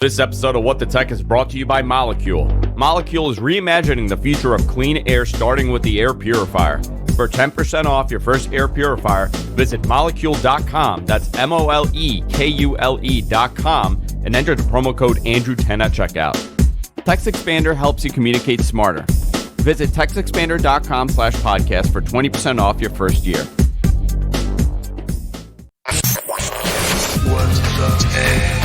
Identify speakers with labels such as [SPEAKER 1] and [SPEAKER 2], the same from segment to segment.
[SPEAKER 1] This episode of What the Tech is brought to you by Molecule. Molecule is reimagining the future of clean air, starting with the air purifier. For 10% off your first air purifier, visit molecule.com. That's MOLEKULE.com and enter the promo code Andrew10 at checkout. TextExpander helps you communicate smarter. Visit textexpander.com/podcast for 20% off your first year.
[SPEAKER 2] What the tech?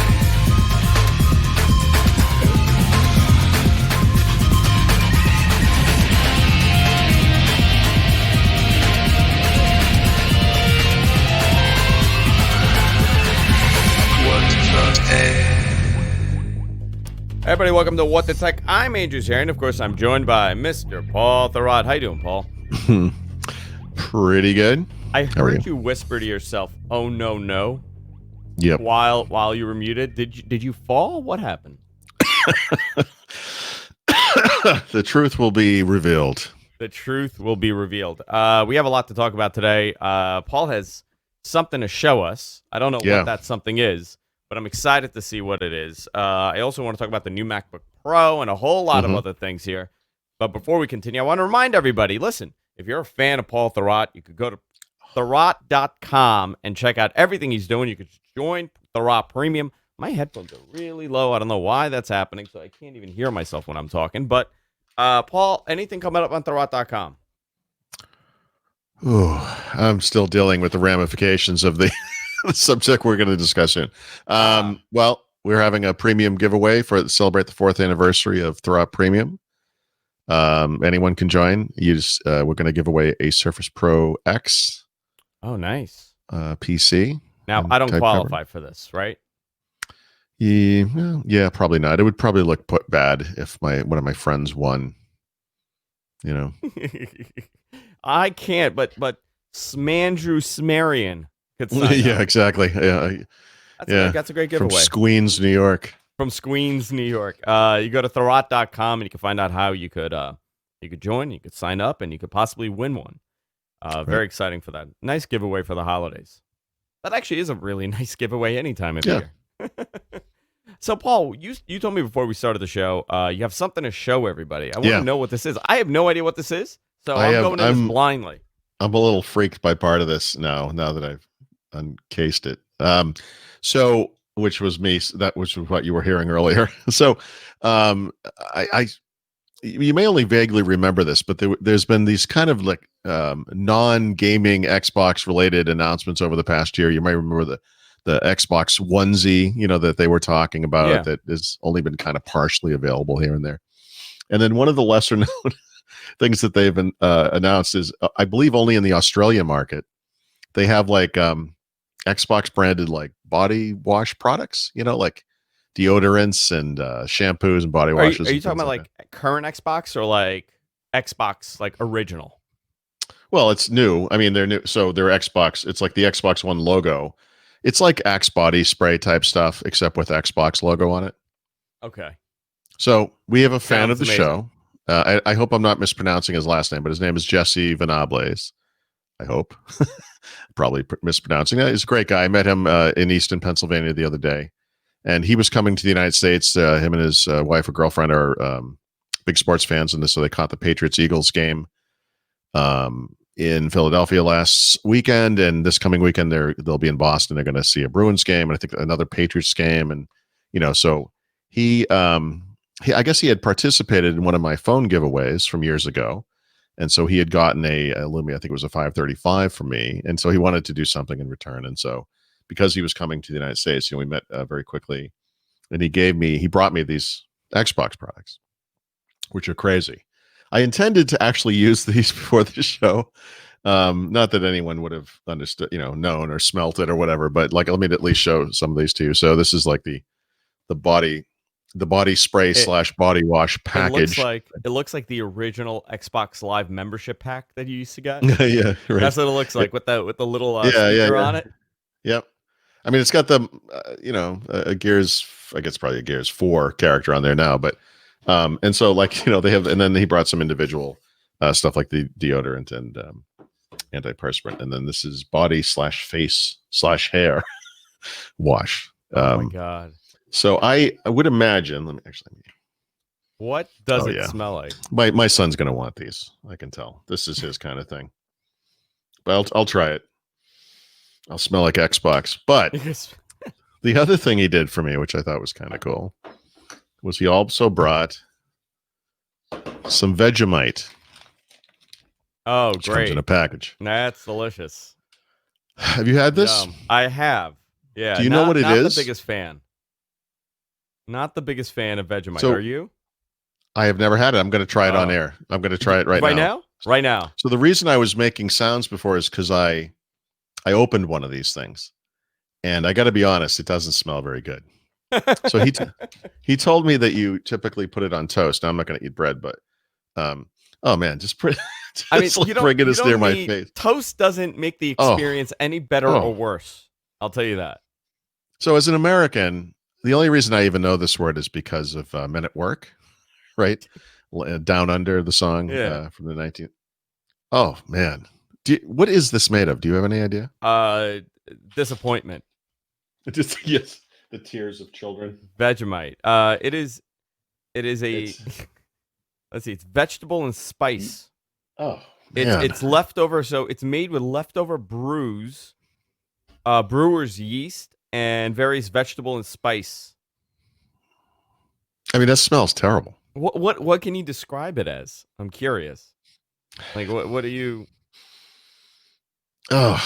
[SPEAKER 1] Hey everybody, welcome to What the Tech. I'm Andrew here, and of course I'm joined by Mr. Paul Thurrott. How you doing, Paul?
[SPEAKER 3] Pretty good.
[SPEAKER 1] I heard you whisper to yourself, "Oh no, no."
[SPEAKER 3] Yep.
[SPEAKER 1] While you were muted, did you fall? What happened?
[SPEAKER 3] The truth will be revealed.
[SPEAKER 1] The truth will be revealed. We have a lot to talk about today. Paul has something to show us. I don't know what that something is, but I'm excited to see what it is. I also want to talk about the new MacBook Pro and a whole lot of other things here. But before we continue, I want to remind everybody, listen, if you're a fan of Paul Thurrott, you could go to Thurrott.com and check out everything he's doing. You could join Thurrott Premium. My headphones are really low. I don't know why that's happening, so I can't even hear myself when I'm talking. But, Paul, anything coming up on Thurrott.com?
[SPEAKER 3] Oh, I'm still dealing with the ramifications of the subject we're going to discuss soon. Well, we're having a premium giveaway to celebrate the 4th anniversary of Thurrott Premium. Anyone can join. We're going to give away a Surface Pro X.
[SPEAKER 1] Oh, nice.
[SPEAKER 3] PC.
[SPEAKER 1] Now, I don't qualify for this, right?
[SPEAKER 3] Yeah, probably not. It would probably look bad if one of my friends won. You know,
[SPEAKER 1] I can't, but Smandrew Smarian could sign
[SPEAKER 3] yeah,
[SPEAKER 1] up.
[SPEAKER 3] Exactly. Yeah,
[SPEAKER 1] that's a great giveaway.
[SPEAKER 3] From Squeens, New York.
[SPEAKER 1] From Squeens, New York. You go to Thurrott.com and you can find out how you could join, you could sign up, and you could possibly win one. Very exciting for that. Nice giveaway for the holidays. That actually is a really nice giveaway any time of year. So, Paul, you told me before we started the show, you have something to show everybody. I want to know what this is. I have no idea what this is, so I'm going in this blindly.
[SPEAKER 3] I'm a little freaked by part of this now that I've uncased it. So, which was what you were hearing earlier. So, you may only vaguely remember this, but there's been these kind of like non-gaming Xbox related announcements over the past year. You might remember the Xbox onesie, that they were talking about that has only been kind of partially available here and there. And then one of the lesser known things that they've been, announced is, I believe only in the Australia market, they have like Xbox branded like body wash products, like deodorants and shampoos and body washes.
[SPEAKER 1] Are you talking about like current Xbox or like Xbox like original?
[SPEAKER 3] Well, it's new. I mean, they're new. So they're Xbox. It's like the Xbox One logo. It's like Axe body spray type stuff, except with Xbox logo on it.
[SPEAKER 1] Okay.
[SPEAKER 3] So we have a fan of the
[SPEAKER 1] amazing.
[SPEAKER 3] show. I hope I'm not mispronouncing his last name, but his name is Jesse Venables. I hope. Probably mispronouncing that. He's a great guy. I met him in Easton, Pennsylvania the other day. And he was coming to the United States. Him and his wife or girlfriend are big sports fans, and so they caught the Patriots-Eagles game in Philadelphia last weekend, and this coming weekend they'll be in Boston. They're going to see a Bruins game, and I think another Patriots game, and so he I guess he had participated in one of my phone giveaways from years ago, and so he had gotten a Lumia, I think it was a 535 from me, and so he wanted to do something in return, and so because he was coming to the United States, we met very quickly, and he brought me these Xbox products, which are crazy. I intended to actually use these before the show. Not that anyone would have understood, known or smelt it or whatever, but like, let me at least show some of these to you. So this is like the body spray / body wash package.
[SPEAKER 1] It looks like the original Xbox Live membership pack that you used to get.
[SPEAKER 3] Yeah, right.
[SPEAKER 1] That's what it looks like with the little sticker on it.
[SPEAKER 3] Yep. I mean, it's got the a Gears, I guess probably a Gears 4 character on there now, but and so like they have, and then he brought some individual stuff like the deodorant and antiperspirant, and then this is body / face / hair wash.
[SPEAKER 1] Oh my god!
[SPEAKER 3] So I would imagine. Let me actually.
[SPEAKER 1] What does it smell like?
[SPEAKER 3] My son's gonna want these. I can tell. This is his kind of thing. But I'll try it. I'll smell like Xbox. But the other thing he did for me, which I thought was kind of cool, was he also brought some Vegemite.
[SPEAKER 1] Oh,
[SPEAKER 3] which
[SPEAKER 1] great!
[SPEAKER 3] Comes in a package.
[SPEAKER 1] That's delicious.
[SPEAKER 3] Have you had this?
[SPEAKER 1] I have. Yeah.
[SPEAKER 3] Do you know what it is?
[SPEAKER 1] Not the biggest fan. Not the biggest fan of Vegemite.
[SPEAKER 3] So,
[SPEAKER 1] are you?
[SPEAKER 3] I have never had it. I'm going to try it on air. I'm going to try it right now.
[SPEAKER 1] Right now.
[SPEAKER 3] So the reason I was making sounds before is because I opened one of these things, and I got to be honest, it doesn't smell very good. So he told me that you typically put it on toast. Now I'm not going to eat bread, but oh man, just bring it as near my face.
[SPEAKER 1] Toast doesn't make the experience any better or worse. I'll tell you that.
[SPEAKER 3] So as an American, the only reason I even know this word is because of Men at Work, right? Down Under, the song from the 19th. Oh man, what is this made of? Do you have any idea?
[SPEAKER 1] Disappointment.
[SPEAKER 3] Yes, the tears of children.
[SPEAKER 1] Vegemite. It is a. Let's see. It's vegetable and spice.
[SPEAKER 3] Oh, man.
[SPEAKER 1] It's leftover. So it's made with leftover brewer's yeast and various vegetable and spice.
[SPEAKER 3] I mean, that smells terrible.
[SPEAKER 1] What can you describe it as? I'm curious. Like what do you?
[SPEAKER 3] Oh,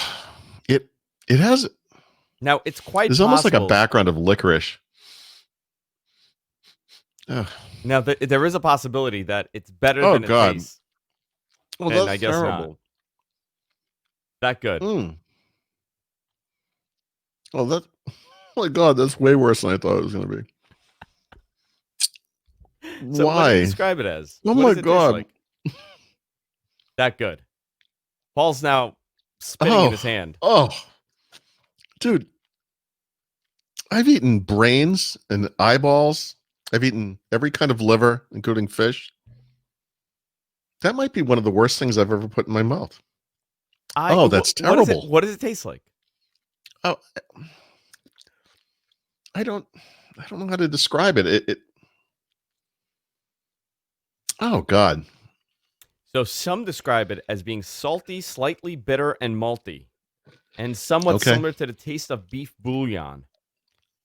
[SPEAKER 3] it has.
[SPEAKER 1] Now it's quite.
[SPEAKER 3] There's almost like a background of licorice.
[SPEAKER 1] Ugh. Now there is a possibility that it's better than it tastes.
[SPEAKER 3] Well, that's I guess terrible.
[SPEAKER 1] Not. That good.
[SPEAKER 3] Oh, that. Oh my God, that's way worse than I thought it was going to be.
[SPEAKER 1] So
[SPEAKER 3] why?
[SPEAKER 1] What do you describe it as?
[SPEAKER 3] Oh my God.
[SPEAKER 1] Like? That good. Paul's now spitting in his hand.
[SPEAKER 3] Oh, dude. I've eaten brains and eyeballs. I've eaten every kind of liver, including fish. That might be one of the worst things I've ever put in my mouth. That's terrible.
[SPEAKER 1] What does it taste like?
[SPEAKER 3] Oh, I don't know how to describe it. Oh God.
[SPEAKER 1] So some describe it as being salty, slightly bitter, and malty, and somewhat similar to the taste of beef bouillon.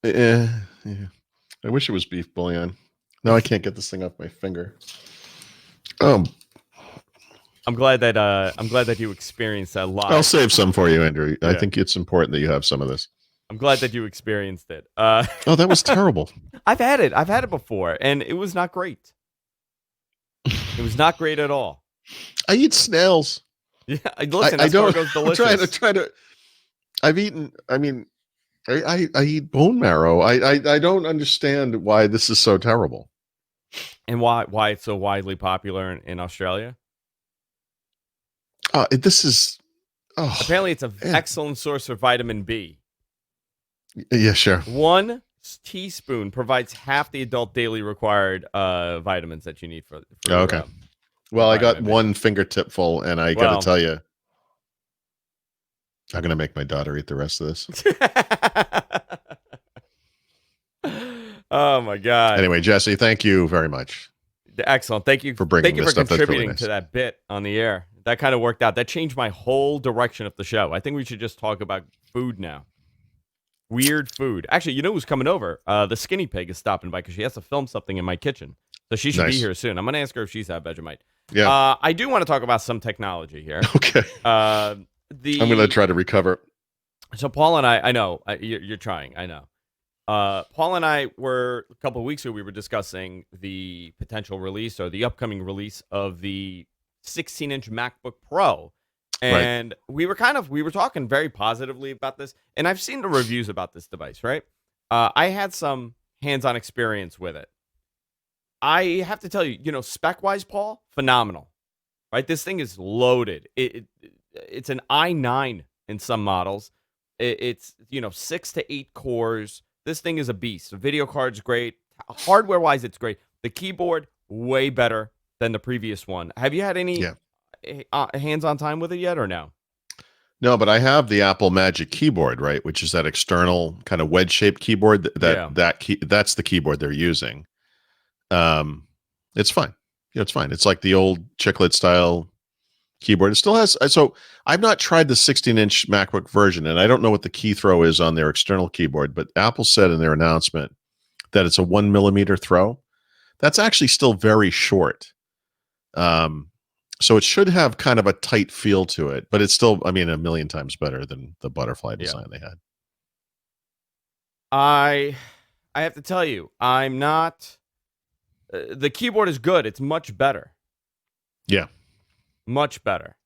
[SPEAKER 3] Yeah. I wish it was beef bouillon. No, I can't get this thing off my finger.
[SPEAKER 1] I'm glad that you experienced that live.
[SPEAKER 3] I'll save some for you, Andrew. Yeah. I think it's important that you have some of this.
[SPEAKER 1] I'm glad that you experienced it.
[SPEAKER 3] That was terrible.
[SPEAKER 1] I've had it before, and it was not great. It was not great at all.
[SPEAKER 3] I eat snails.
[SPEAKER 1] Yeah, listen, escargot's delicious.
[SPEAKER 3] I'm trying to. I've eaten. I mean, I eat bone marrow. I don't understand why this is so terrible.
[SPEAKER 1] And why it's so widely popular in Australia?
[SPEAKER 3] This is.
[SPEAKER 1] Apparently, it's an excellent source of vitamin B.
[SPEAKER 3] Yeah, sure.
[SPEAKER 1] 1 teaspoon provides half the adult daily required vitamins that you need for
[SPEAKER 3] okay. Well, I got one fingertip full, and I got to tell you, I'm going to make my daughter eat the rest of this.
[SPEAKER 1] Oh, my God.
[SPEAKER 3] Anyway, Jesse, thank you very much.
[SPEAKER 1] Excellent. Thank you
[SPEAKER 3] for bringing this stuff.
[SPEAKER 1] Contributing
[SPEAKER 3] really nice.
[SPEAKER 1] to that bit on the air. That kind of worked out. That changed my whole direction of the show. I think we should just talk about food now. Weird food. Actually, you know who's coming over? The skinny pig is stopping by because she has to film something in my kitchen. So she should be here soon. I'm going to ask her if she's had Vegemite.
[SPEAKER 3] Yeah.
[SPEAKER 1] I do want to talk about some technology here.
[SPEAKER 3] Okay. I'm going to try to recover.
[SPEAKER 1] So Paul and I know you're trying. I know. Paul and I were a couple of weeks ago. We were discussing the potential release or the upcoming release of the 16-inch MacBook Pro, and we were talking very positively about this. And I've seen the reviews about this device. Right. I had some hands-on experience with it. I have to tell you, spec-wise, Paul, phenomenal. Right. This thing is loaded. It's an i9 in some models. It's 6 to 8 cores. This thing is a beast. The video card's great. Hardware-wise, it's great. The keyboard, way better than the previous one. Have you had any hands-on time with it yet or no?
[SPEAKER 3] No, but I have the Apple Magic Keyboard, right, which is that external kind of wedge-shaped keyboard. That's the keyboard they're using. It's fine. It's fine. It's like the old chiclet style keyboard. It still has. So I've not tried the 16-inch MacBook version, and I don't know what the key throw is on their external keyboard. But Apple said in their announcement that it's a 1 millimeter throw. That's actually still very short. So it should have kind of a tight feel to it, but it's still, I mean, a million times better than the butterfly design they had.
[SPEAKER 1] I have to tell you, I'm not. The keyboard is good. It's much better.
[SPEAKER 3] Yeah,
[SPEAKER 1] much better.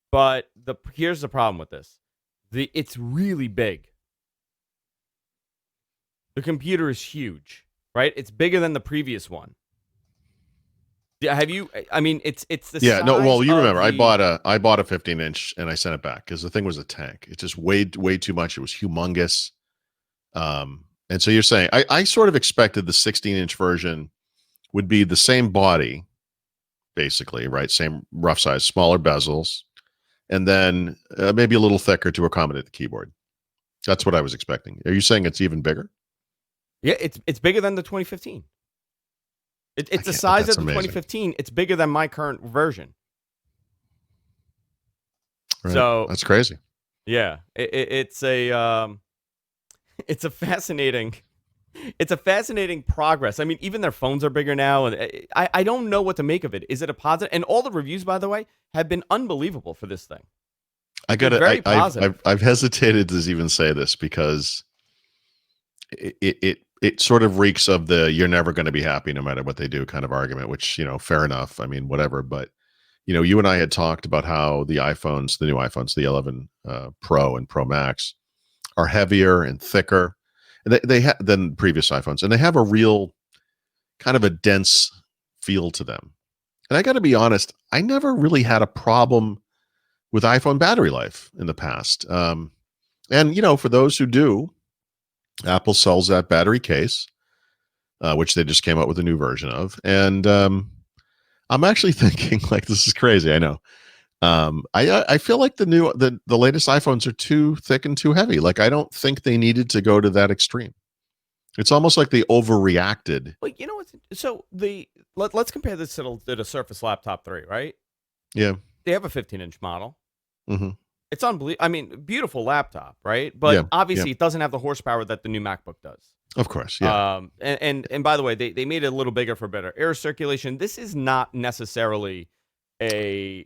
[SPEAKER 1] But here's the problem with this: it's really big. The computer is huge, right? It's bigger than the previous one. Have you? I mean, it's the size
[SPEAKER 3] Well, you remember,
[SPEAKER 1] I
[SPEAKER 3] bought a 15-inch and I sent it back because the thing was a tank. It just weighed way too much. It was humongous. And so you're saying I sort of expected the 16-inch version would be the same body, basically, right? Same rough size, smaller bezels, and then maybe a little thicker to accommodate the keyboard. That's what I was expecting. Are you saying it's even bigger?
[SPEAKER 1] Yeah, it's bigger than the 2015. It's the size of the 2015. It's bigger than my current version.
[SPEAKER 3] Right.
[SPEAKER 1] So
[SPEAKER 3] that's crazy.
[SPEAKER 1] Yeah, it's a fascinating progress. I mean, even their phones are bigger now, and I don't know what to make of it. Is it a positive? And all the reviews, by the way, have been unbelievable for this thing.
[SPEAKER 3] I've hesitated to even say this because it sort of reeks of the "you're never going to be happy no matter what they do" kind of argument, which, fair enough. I mean, whatever. But, you and I had talked about how the new iPhones, the 11 Pro and Pro Max, are heavier and thicker than previous iPhones. And they have a real kind of a dense feel to them. And I got to be honest, I never really had a problem with iPhone battery life in the past. And, for those who do, Apple sells that battery case, which they just came out with a new version of. And I'm actually thinking, like, this is crazy. I know. I feel like the latest iPhones are too thick and too heavy. Like, I don't think they needed to go to that extreme. It's almost like they overreacted.
[SPEAKER 1] Well, you know what? So let's compare this to the Surface Laptop 3, right?
[SPEAKER 3] Yeah.
[SPEAKER 1] They have a 15-inch model.
[SPEAKER 3] Mm-hmm.
[SPEAKER 1] It's unbelievable. I mean, beautiful laptop, right? But obviously, it doesn't have the horsepower that the new MacBook does.
[SPEAKER 3] Of course, yeah.
[SPEAKER 1] And by the way, they made it a little bigger for better air circulation. This is not necessarily an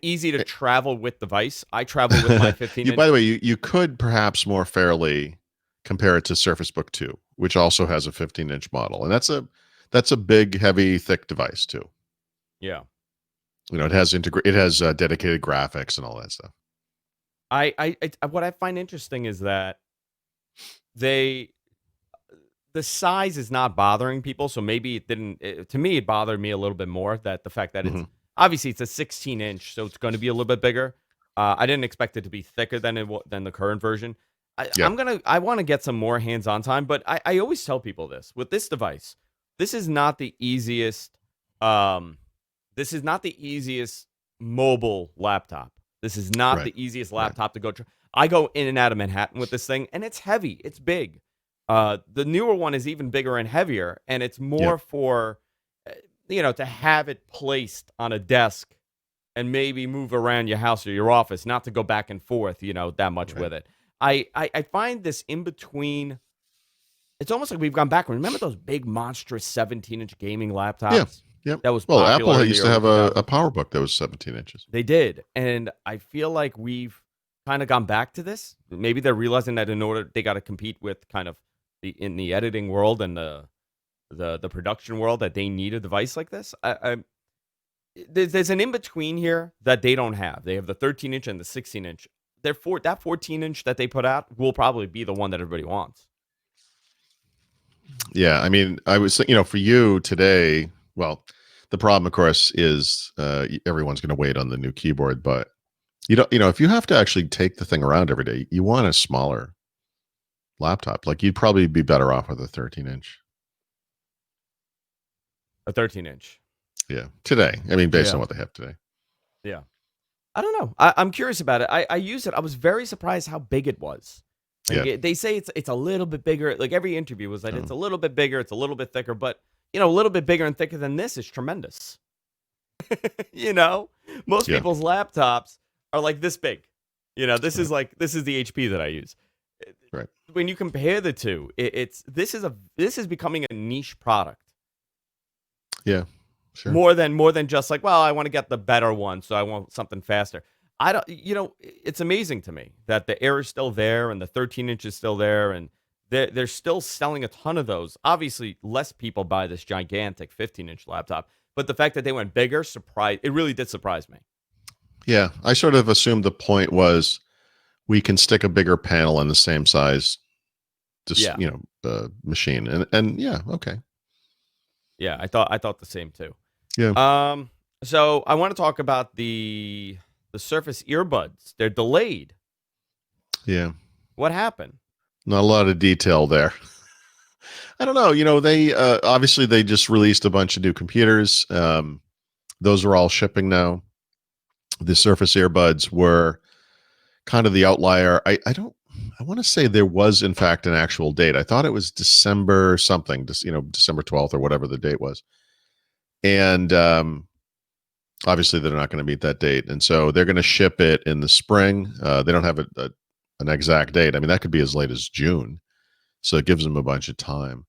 [SPEAKER 1] easy to travel with device. I travel with my 15-inch.
[SPEAKER 3] By the way, you could perhaps more fairly compare it to Surface Book 2, which also has a 15-inch model, and that's a big, heavy, thick device too.
[SPEAKER 1] Yeah.
[SPEAKER 3] It has dedicated graphics and all that stuff.
[SPEAKER 1] What I find interesting is that the size is not bothering people, so maybe it didn't. To me, it bothered me a little bit more that the fact that it's obviously it's a 16-inch, so it's going to be a little bit bigger. I didn't expect it to be thicker than the current version. I want to get some more hands-on time, but I always tell people this with this device. This is not the easiest. This is not the easiest mobile laptop. This is not the easiest laptop to go. I go in and out of Manhattan with this thing, and it's heavy. It's big. The newer one is even bigger and heavier, and it's more for, to have it placed on a desk and maybe move around your house or your office, not to go back and forth, that much with it. I find this in between. It's almost like we've gone backward. Remember those big, monstrous 17-inch gaming laptops?
[SPEAKER 3] Yeah. Yep.
[SPEAKER 1] That was
[SPEAKER 3] Apple used to have a PowerBook that was 17 inches.
[SPEAKER 1] They did, and I feel like we've kind of gone back to this. Maybe they're realizing that in order they got to compete with kind of in the editing world and the production world, that they need a device like this. There's an in between here that they don't have. They have the 13-inch and the 16-inch. That 14-inch that they put out will probably be the one that everybody wants.
[SPEAKER 3] Yeah, I mean, I was for you today. Well, the problem, of course, is everyone's going to wait on the new keyboard. But if you have to actually take the thing around every day, you want a smaller laptop. Like, you'd probably be better off with a 13-inch.
[SPEAKER 1] A 13-inch.
[SPEAKER 3] Yeah, today. I mean, based on what they have today.
[SPEAKER 1] Yeah. I don't know. I'm curious about it. I use it. I was very surprised how big it was. Like
[SPEAKER 3] Yeah.
[SPEAKER 1] they say it's a little bit bigger. Like every interview was like it's
[SPEAKER 3] Um,
[SPEAKER 1] a little bit bigger, it's a little bit thicker, but a little bit bigger and thicker than this is tremendous. you know, most
[SPEAKER 3] yeah.
[SPEAKER 1] people's laptops are like this big. This is
[SPEAKER 3] Right.
[SPEAKER 1] like this is the HP that I use.
[SPEAKER 3] Right.
[SPEAKER 1] When you compare the two, it's this is becoming a niche product
[SPEAKER 3] Yeah. Sure.
[SPEAKER 1] more than just like, well, I want to get the better one, so I want something faster. I don't, it's amazing to me that the Air is still there and the 13-inch is still there, and they're still selling a ton of those. Obviously, less people buy this gigantic 15-inch laptop, but the fact that they went bigger, it really did surprise me.
[SPEAKER 3] Yeah. I sort of assumed the point was we can stick a bigger panel in the same size, just
[SPEAKER 1] Yeah,
[SPEAKER 3] machine, and yeah, okay.
[SPEAKER 1] yeah, I thought the same too.
[SPEAKER 3] Yeah.
[SPEAKER 1] So I want to talk about the Surface earbuds. They're delayed.
[SPEAKER 3] Yeah.
[SPEAKER 1] What happened?
[SPEAKER 3] Not a lot of detail there. I don't know. They obviously they just released a bunch of new computers. Those are all shipping now. The Surface earbuds were kind of the outlier. I don't. I want to say there was in fact an actual date. I thought it was December something, December 12th or whatever the date was. And obviously they're not going to meet that date, and so they're going to ship it in the spring. They don't have an exact date. I mean, that could be as late as June, so it gives them a bunch of time.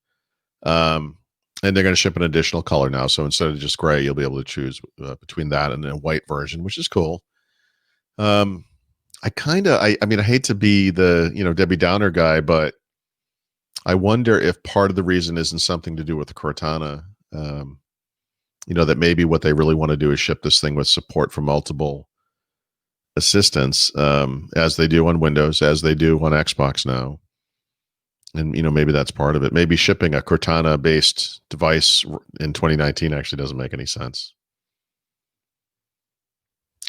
[SPEAKER 3] And they're going to ship an additional color now. So instead of just gray, you'll be able to choose between that and a white version, which is cool. I mean, I hate to be the, Debbie Downer guy, but I wonder if part of the reason isn't something to do with Cortana. That maybe what they really want to do is ship this thing with support for multiple assistants, as they do on Windows, as they do on Xbox now. And, maybe that's part of it. Maybe shipping a Cortana-based device in 2019 actually doesn't make any sense.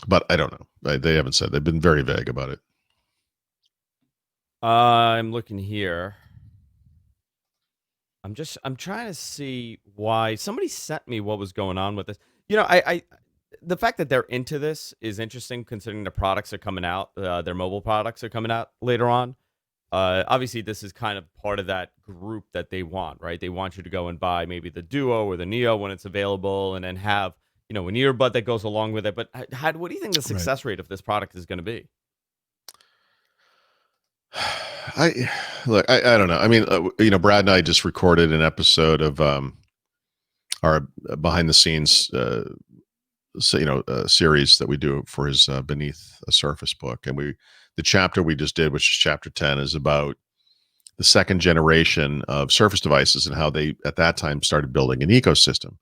[SPEAKER 3] But I don't know. They haven't said. They've been very vague about it.
[SPEAKER 1] I'm looking here. I'm trying to see why somebody sent me what was going on with this. The fact that they're into this is interesting considering the products are coming out. Their mobile products are coming out later on. Obviously, this is kind of part of that group that they want, right? They want you to go and buy maybe the Duo or the Neo when it's available, and then have an earbud that goes along with it. But what do you think the success rate of this product is going to be?
[SPEAKER 3] I don't know. I mean, Brad and I just recorded an episode of our behind the scenes, series that we do for his Beneath a Surface book, and the chapter we just did, which is chapter 10, is about the second generation of Surface devices and how they at that time started building an ecosystem.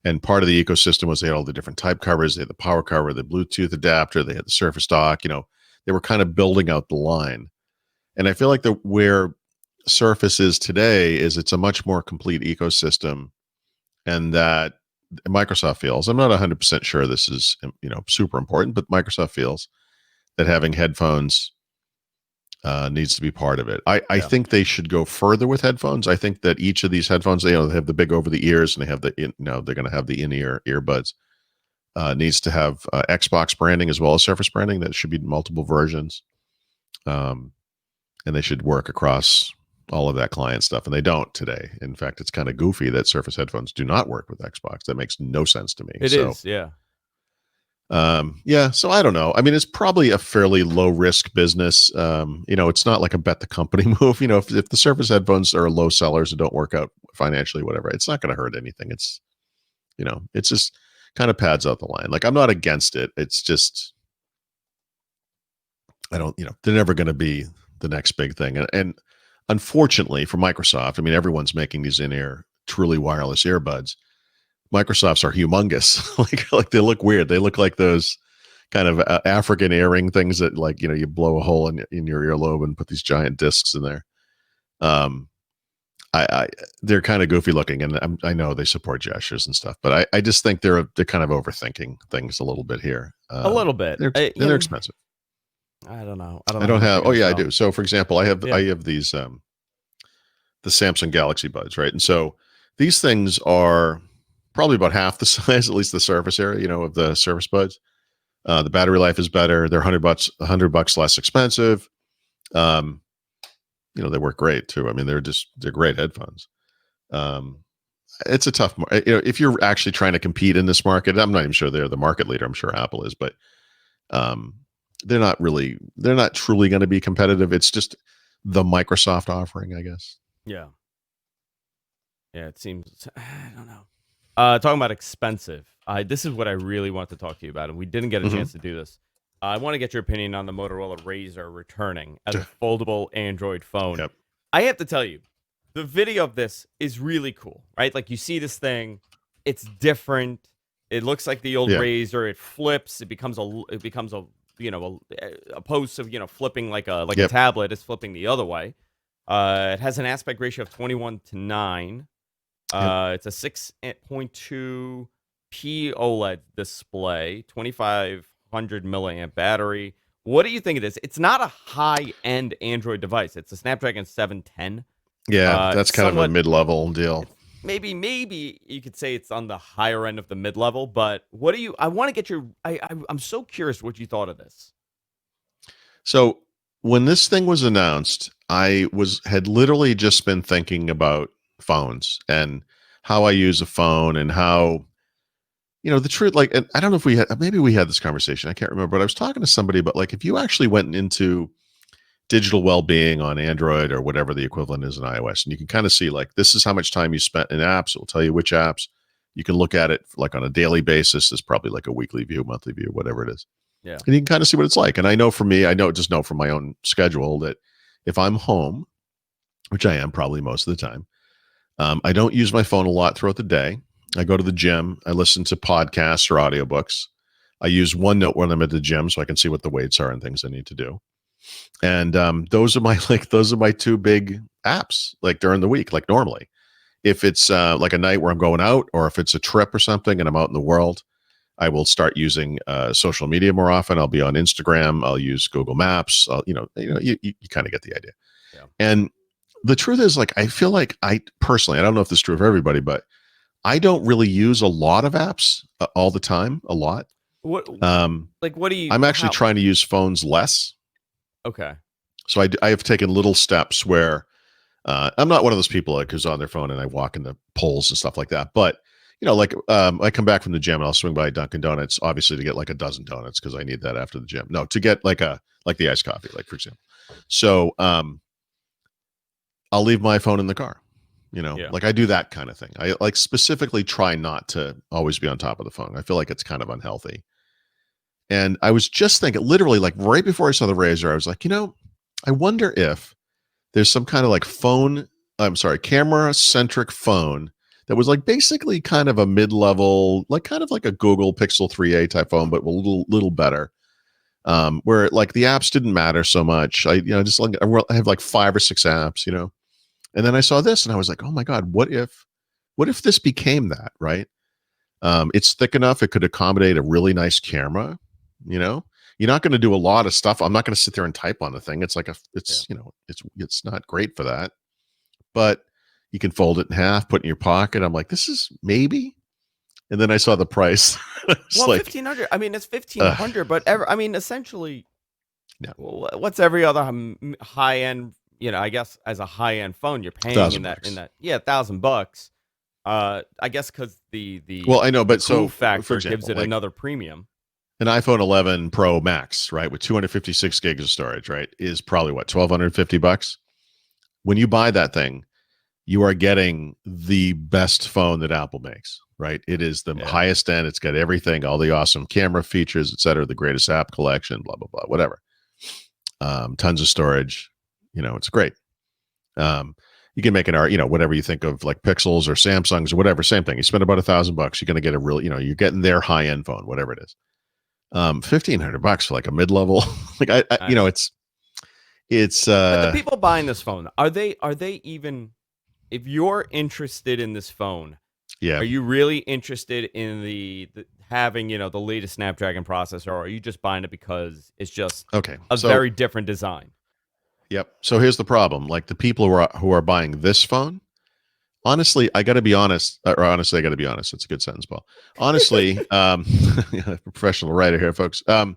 [SPEAKER 3] And part of the ecosystem was they had all the different type covers. They had the power cover, the Bluetooth adapter, they had the Surface dock. They were kind of building out the line. And I feel like where Surface is today is it's a much more complete ecosystem, and that Microsoft feels, I'm not 100% sure this is, super important, but Microsoft feels that having headphones needs to be part of it. I think they should go further with headphones. I think that each of these headphones, they have the big over the ears, and they have they're going to have the in-ear earbuds. Needs to have Xbox branding as well as Surface branding. That should be multiple versions. And they should work across all of that client stuff, and they don't today. In fact, it's kind of goofy that Surface headphones do not work with Xbox. That makes no sense to me.
[SPEAKER 1] It is, yeah.
[SPEAKER 3] Yeah. So I don't know. I mean, it's probably a fairly low risk business. It's not like a bet the company move. If the Surface headphones are low sellers and don't work out financially, whatever, it's not going to hurt anything. It's just kind of pads out the line. Like, I'm not against it. It's just, I don't, they're never going to be the next big thing. And unfortunately for Microsoft, I mean, everyone's making these in-ear truly wireless earbuds. Microsoft's are humongous. like they look weird. They look like those kind of African earring things that, like, you blow a hole in your earlobe and put these giant discs in there. They're kind of goofy looking, and I know they support gestures and stuff, but I just think they're kind of overthinking things a little bit here.
[SPEAKER 1] A little bit.
[SPEAKER 3] They're expensive.
[SPEAKER 1] I don't know.
[SPEAKER 3] I don't have. Oh yeah, I do. So for example, I have these the Samsung Galaxy Buds, right? And so these things are probably about half the size, at least the surface area, of the Surface Buds. The battery life is better. They're $100 less expensive. They work great too. I mean, they're great headphones. It's a tough, if you're actually trying to compete in this market, I'm not even sure they're the market leader. I'm sure Apple is, but they're not truly going to be competitive. It's just the Microsoft offering, I guess.
[SPEAKER 1] Yeah. Yeah, it seems, I don't know. Talking about expensive. This is what I really want to talk to you about, and we didn't get a chance to do this. I want to get your opinion on the Motorola Razr returning as a foldable Android phone.
[SPEAKER 3] Yep.
[SPEAKER 1] I have to tell you, the video of this is really cool, right? Like, you see this thing, it's different. It looks like the old Razr. It flips. It becomes a opposed to flipping like a tablet. It's flipping the other way. It has an aspect ratio of 21:9. It's a 6.2 P OLED display, 2500 milliamp battery. What do you think it is? It's not a high-end Android device. It's a Snapdragon 710.
[SPEAKER 3] Yeah, that's kind of a mid-level deal.
[SPEAKER 1] Maybe you could say it's on the higher end of the mid-level, but what do you? I want to get your. I'm so curious what you thought of this.
[SPEAKER 3] So when this thing was announced, I had literally just been thinking about phones and how I use a phone and how, the truth, like, and I don't know if maybe we had this conversation. I can't remember, but I was talking to somebody about, like, if you actually went into digital well-being on Android or whatever the equivalent is in iOS, and you can kind of see, like, this is how much time you spent in apps. It will tell you which apps. You can look at it like on a daily basis. There's probably like a weekly view, monthly view, whatever it is.
[SPEAKER 1] Yeah.
[SPEAKER 3] And you can kind of see what it's like. And I know for me, just know from my own schedule that if I'm home, which I am probably most of the time, I don't use my phone a lot throughout the day. I go to the gym. I listen to podcasts or audiobooks. I use OneNote when I'm at the gym so I can see what the weights are and things I need to do. And those are my two big apps, like, during the week, like, normally. If it's like a night where I'm going out, or if it's a trip or something and I'm out in the world, I will start using social media more often. I'll be on Instagram. I'll use Google Maps. You kind of get the idea.
[SPEAKER 1] Yeah.
[SPEAKER 3] And the truth is, like, I feel like I don't know if this is true for everybody, but I don't really use a lot of apps all the time. A lot.
[SPEAKER 1] What do you?
[SPEAKER 3] I'm actually trying to use phones less.
[SPEAKER 1] Okay.
[SPEAKER 3] So I have taken little steps where I'm not one of those people like who's on their phone and I walk in the polls and stuff like that. But I come back from the gym and I'll swing by Dunkin' Donuts, obviously to get like a dozen donuts because I need that after the gym. No, to get like the iced coffee, like, for example. So I'll leave my phone in the car. Like, I do that kind of thing. I like specifically try not to always be on top of the phone. I feel like it's kind of unhealthy. And I was just thinking, literally, like, right before I saw the Razr, I was like, I wonder if there's some kind of like camera-centric phone that was like basically kind of a mid-level, like kind of like a Google Pixel 3a type phone, but a little better. Where like the apps didn't matter so much. I have like 5 or 6 apps, and then I saw this and I was like, oh my God, what if this became that, right? It's thick enough. It could accommodate a really nice camera. You're not going to do a lot of stuff. I'm not going to sit there and type on the thing. It's like it's not great for that, but you can fold it in half, put it in your pocket. I'm like, this is maybe. And then I saw the price.
[SPEAKER 1] Well, like, $1,500. I mean, it's $1,500, but essentially,
[SPEAKER 3] no.
[SPEAKER 1] What's every other high end? I guess as a high end phone, you're paying $1,000. I guess because the
[SPEAKER 3] well, I know, but
[SPEAKER 1] cool factor gives it another premium.
[SPEAKER 3] An iPhone 11 Pro Max, right, with 256 gigs of storage, right, is probably what, $1,250. When you buy that thing, you are getting the best phone that Apple makes, right? It is the highest end. It's got everything, all the awesome camera features, et cetera, the greatest app collection, blah, blah, blah, whatever. Tons of storage. It's great. You can make an art, whatever you think of, like Pixels or Samsungs or whatever, same thing. You spend about $1,000, you're going to get a real, you're getting their high end phone, whatever it is. $1,500 for like a mid level. Like I it's
[SPEAKER 1] but the people buying this phone, are they even, if you're interested in this phone, are you really interested in the having, the latest Snapdragon processor, or are you just buying it because it's just a very different design?
[SPEAKER 3] Yep. So here's the problem. Like, the people who are buying this phone Honestly, I got to be honest. Or honestly, I got to be honest. It's a good sentence, Paul. Honestly, professional writer here, folks. I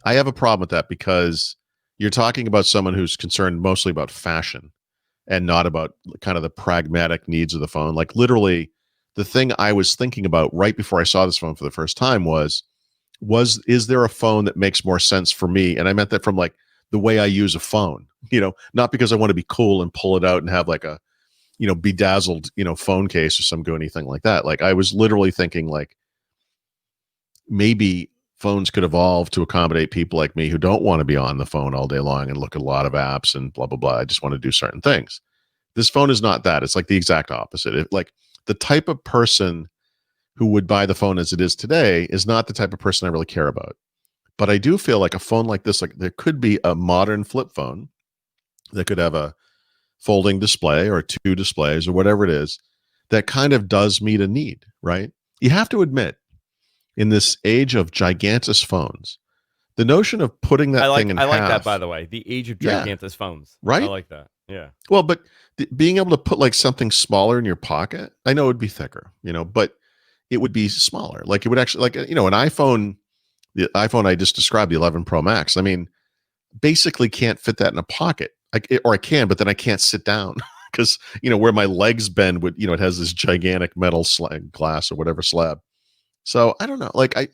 [SPEAKER 3] have a problem with that because you're talking about someone who's concerned mostly about fashion and not about kind of the pragmatic needs of the phone. Like literally, the thing I was thinking about right before I saw this phone for the first time was is there a phone that makes more sense for me? And I meant that from like the way I use a phone, not because I want to be cool and pull it out and have like a, bedazzled, phone case or some go anything like that. Like I was literally thinking like maybe phones could evolve to accommodate people like me who don't want to be on the phone all day long and look at a lot of apps and blah, blah, blah. I just want to do certain things. This phone is not that. It's like the exact opposite. Like the type of person who would buy the phone as it is today is not the type of person I really care about. But I do feel like a phone like this, like there could be a modern flip phone that could have a folding display or two displays or whatever it is that kind of does meet a need, right? You have to admit, in this age of gigantus phones, the notion of putting that thing in half.
[SPEAKER 1] I like that, by the way. The age of gigantus phones.
[SPEAKER 3] Right?
[SPEAKER 1] I like that. Yeah.
[SPEAKER 3] Well, but being able to put like something smaller in your pocket, I know it would be thicker, but it would be smaller. Like it would actually, like, an iPhone, the iPhone I just described, the 11 Pro Max, I mean, basically can't fit that in a pocket. Or I can, but then I can't sit down because, where my legs bend would, it has this gigantic metal glass or whatever slab. So I don't know. Like I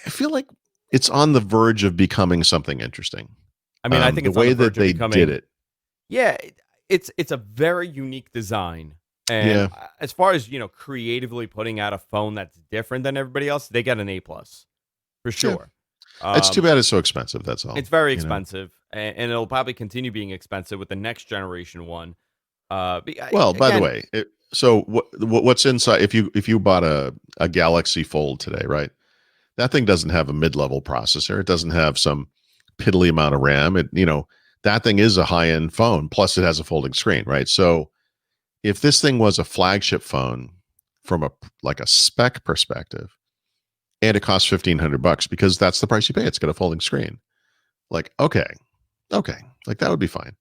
[SPEAKER 3] feel like it's on the verge of becoming something interesting.
[SPEAKER 1] I mean, I think
[SPEAKER 3] the
[SPEAKER 1] it's
[SPEAKER 3] way
[SPEAKER 1] on the verge
[SPEAKER 3] that they
[SPEAKER 1] of becoming,
[SPEAKER 3] did it.
[SPEAKER 1] Yeah, it's a very unique design. And as far as, creatively putting out a phone that's different than everybody else, they get an A+ for sure.
[SPEAKER 3] It's too bad it's so expensive. That's all.
[SPEAKER 1] It's very expensive, and it'll probably continue being expensive with the next generation one.
[SPEAKER 3] Well, by the way, so what's inside? If you bought a Galaxy Fold today, right? That thing doesn't have a mid-level processor. It doesn't have some piddly amount of RAM. That thing is a high-end phone. Plus, it has a folding screen, right? So, if this thing was a flagship phone from a spec perspective, and it costs $1,500 because that's the price you pay, it's got a folding screen. Like, okay, like that would be fine.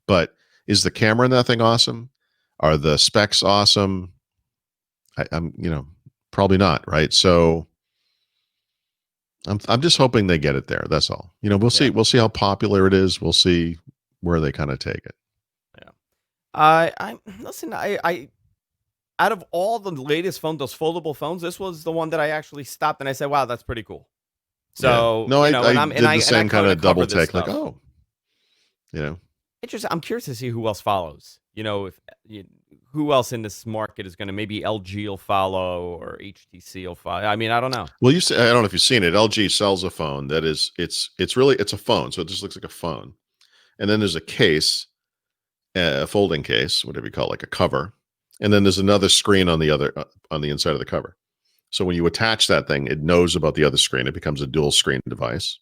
[SPEAKER 3] But is the camera in that thing awesome? Are the specs awesome? I'm probably not, right? So I'm just hoping they get it there. That's all. We'll see. We'll see how popular it is. We'll see where they kind of take it.
[SPEAKER 1] Yeah. I listen. I out of all the latest phones, those foldable phones, this was the one that I actually stopped and I said, "Wow, that's pretty cool." So
[SPEAKER 3] no, I
[SPEAKER 1] and
[SPEAKER 3] did the same kind of double take, like,
[SPEAKER 1] stuff. I'm curious to see who else follows. Who else in this market is going to, maybe LG will follow or HTC will follow. I mean, I don't know.
[SPEAKER 3] Well, I don't know if you've seen it. LG sells a phone that is, it's a phone. So it just looks like a phone. And then there's a case, a folding case, whatever you call it, like a cover. And then there's another screen on the inside of the cover. So when you attach that thing, it knows about the other screen. It becomes a dual screen device.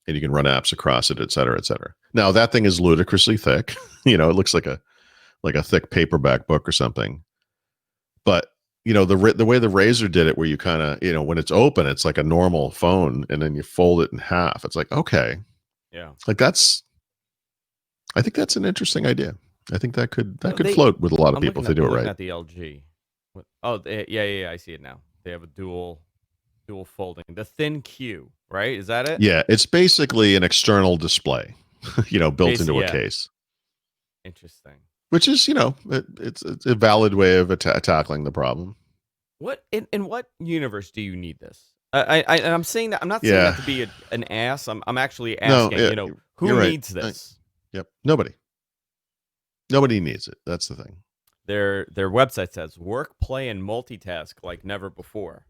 [SPEAKER 3] And you can run apps across it, et cetera, et cetera. Now that thing is ludicrously thick. It looks like a thick paperback book or something. But the way the Razr did it, where you kind of, when it's open, it's like a normal phone, and then you fold it in half. It's like, okay,
[SPEAKER 1] yeah,
[SPEAKER 3] like I think that's an interesting idea. I think that could float with a lot of people if they do it right.
[SPEAKER 1] At the LG. Oh, yeah, I see it now. They have a dual folding, the thin Q, right? Is that it?
[SPEAKER 3] Yeah, it's basically an external display, built into a case.
[SPEAKER 1] Interesting.
[SPEAKER 3] Which is, it's a valid way of tackling the problem.
[SPEAKER 1] What in what universe do you need this? I'm saying that, I'm not saying that to be an ass. I'm actually asking. Who needs this?
[SPEAKER 3] Yep, nobody. Nobody needs it. That's the thing.
[SPEAKER 1] Their website says work, play, and multitask like never before.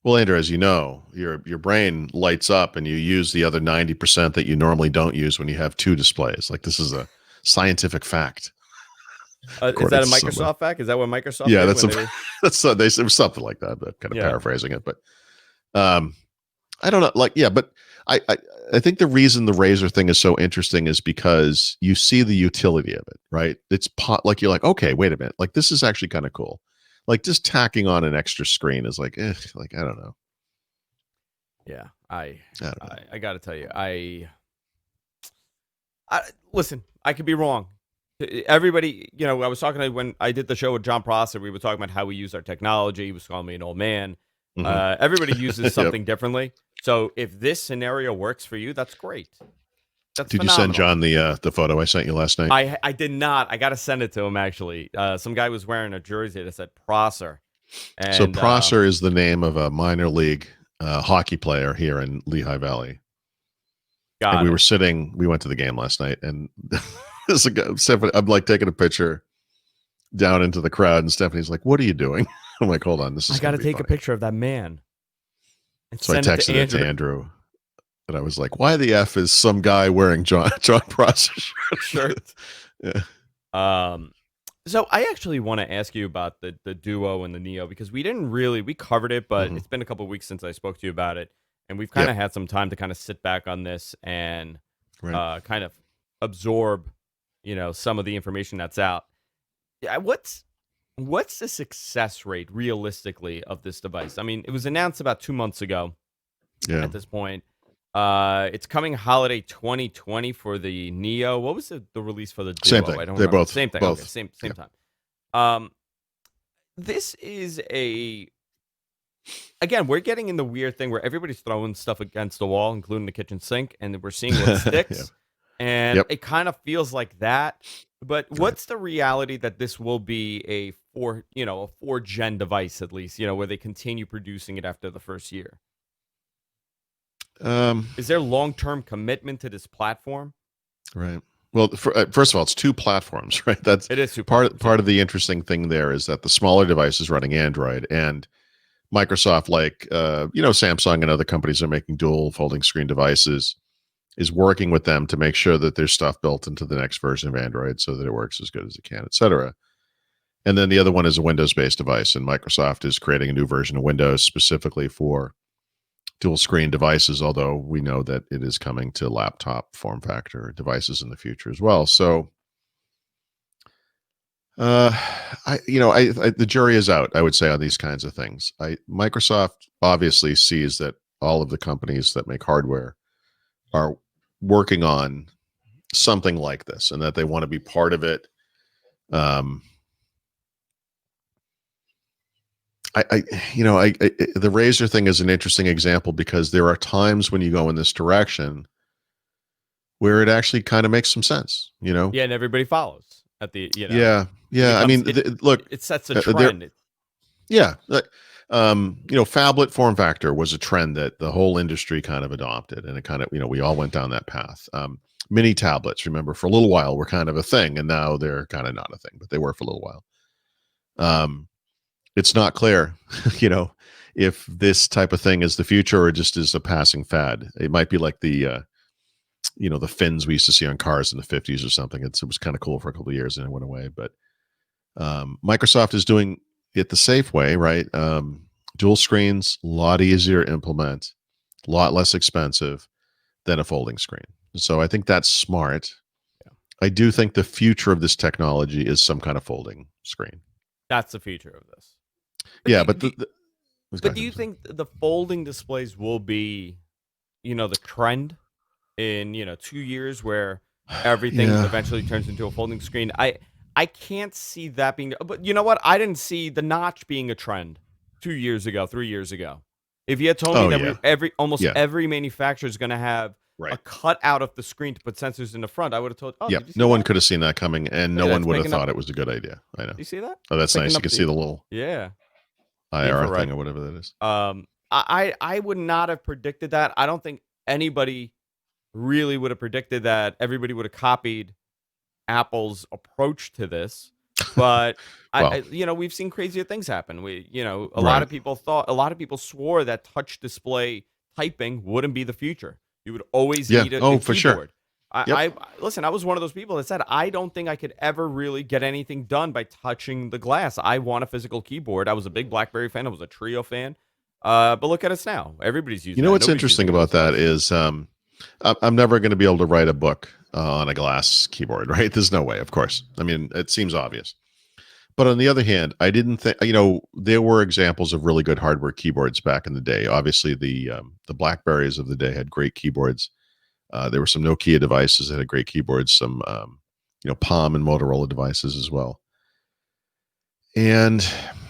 [SPEAKER 3] Well, Andrew, as you know, your brain lights up and you use the other 90% that you normally don't use when you have two displays. Like, this is a scientific fact.
[SPEAKER 1] Is that a Microsoft fact? Is that what Microsoft?
[SPEAKER 3] Yeah, they said something like that. But kind of paraphrasing it, but I don't know. Like, yeah, but I think the reason the Razr thing is so interesting is because you see the utility of it, right? It's like you're like, okay, wait a minute, like this is actually kind of cool. Like just tacking on an extra screen is like, like I don't know.
[SPEAKER 1] Yeah, I got to tell you, I listen. I could be wrong. Everybody, I was talking to when I did the show with John Prosser. We were talking about how we use our technology. He was calling me an old man. Everybody uses something differently. So if this scenario works for you, that's great. That's
[SPEAKER 3] Did
[SPEAKER 1] phenomenal.
[SPEAKER 3] you send John the photo I sent you last night?
[SPEAKER 1] I did not. I got to send it to him, actually. Some guy was wearing a jersey that said Prosser. And,
[SPEAKER 3] so Prosser is the name of a minor league hockey player here in Lehigh Valley. And we went to the game last night, and there's a guy, Stephanie, I'm like taking a picture down into the crowd, and Stephanie's like, "What are you doing?" I'm like, "Hold on,
[SPEAKER 1] I got to take a picture of that man."
[SPEAKER 3] So I texted it to Andrew, and I was like, "Why the F is some guy wearing John Prosser
[SPEAKER 1] shirt?"
[SPEAKER 3] Yeah.
[SPEAKER 1] So I actually want to ask you about the Duo and the Neo, because we covered it, but it's been a couple of weeks since I spoke to you about it. And we've kind of had some time to kind of sit back on this and kind of absorb, some of the information that's out. What's the success rate realistically of this device? I mean, it was announced about 2 months ago. Yeah. At this point, it's coming holiday 2020 for the Neo. What was the release for the Duo?
[SPEAKER 3] Same thing.
[SPEAKER 1] I don't
[SPEAKER 3] They're
[SPEAKER 1] remember.
[SPEAKER 3] both
[SPEAKER 1] Same thing.
[SPEAKER 3] Both.
[SPEAKER 1] Okay, same time. This is again, we're getting in the weird thing where everybody's throwing stuff against the wall, including the kitchen sink, and we're seeing what sticks. And it kind of feels like that. But what's the reality that this will be a 4-gen device, at least, where they continue producing it after the first year? Is there long-term commitment to this platform?
[SPEAKER 3] Right. Well, first of all, it's 2 platforms, right?
[SPEAKER 1] It is 2
[SPEAKER 3] part of the interesting thing there is that the smaller device is running Android, and Microsoft, like Samsung and other companies are making dual folding screen devices, is working with them to make sure that there's stuff built into the next version of Android so that it works as good as it can, et cetera. And then the other one is a Windows-based device, and Microsoft is creating a new version of Windows specifically for dual screen devices, although we know that it is coming to laptop form factor devices in the future as well. So the jury is out, I would say, on these kinds of things. Microsoft obviously sees that all of the companies that make hardware are working on something like this, and that they want to be part of it. The Razr thing is an interesting example, because there are times when you go in this direction where it actually kind of makes some sense,
[SPEAKER 1] Yeah, and everybody follows at the,
[SPEAKER 3] Yeah. I mean, look,
[SPEAKER 1] it sets a trend.
[SPEAKER 3] Phablet form factor was a trend that the whole industry kind of adopted, and it kind of, we all went down that path. Mini tablets, remember, for a little while were kind of a thing, and now they're kind of not a thing, but they were for a little while. It's not clear, if this type of thing is the future or just is a passing fad. It might be like the fins we used to see on cars in the 50s or something. It was kind of cool for a couple of years and it went away. But Microsoft is doing it the safe way, right? Dual screens, a lot easier to implement, a lot less expensive than a folding screen. So I think that's smart. Yeah. I do think the future of this technology is some kind of folding screen.
[SPEAKER 1] That's the future of this.
[SPEAKER 3] But
[SPEAKER 1] do you think the folding displays will be, the trend in 2 years, where everything eventually turns into a folding screen? I can't see that being. But you know what? I didn't see the notch being a trend 2 years ago, 3 years ago. If you had told me that every manufacturer is going to have a cut out of the screen to put sensors in the front, I would have told.
[SPEAKER 3] No one could have seen that coming, and no one would have thought it was a good idea. I know.
[SPEAKER 1] You see that?
[SPEAKER 3] Oh, that's nice. You can see the little IR thing or whatever that is.
[SPEAKER 1] I would not have predicted that. I don't think anybody really would have predicted that everybody would have copied Apple's approach to this. But we've seen crazier things happen. A lot of people swore that touch display typing wouldn't be the future. You would always need a keyboard.
[SPEAKER 3] For sure.
[SPEAKER 1] I listen, I was one of those people that said, I don't think I could ever really get anything done by touching the glass. I want a physical keyboard. I was a big BlackBerry fan. I was a Trio fan. But look at us now. Everybody's using it.
[SPEAKER 3] What's interesting about that is I'm never going to be able to write a book on a glass keyboard, right? There's no way, of course. I mean, it seems obvious. But on the other hand, I didn't think, there were examples of really good hardware keyboards back in the day. Obviously, the BlackBerries of the day had great keyboards. There were some Nokia devices that had great keyboards. Some Palm and Motorola devices as well. And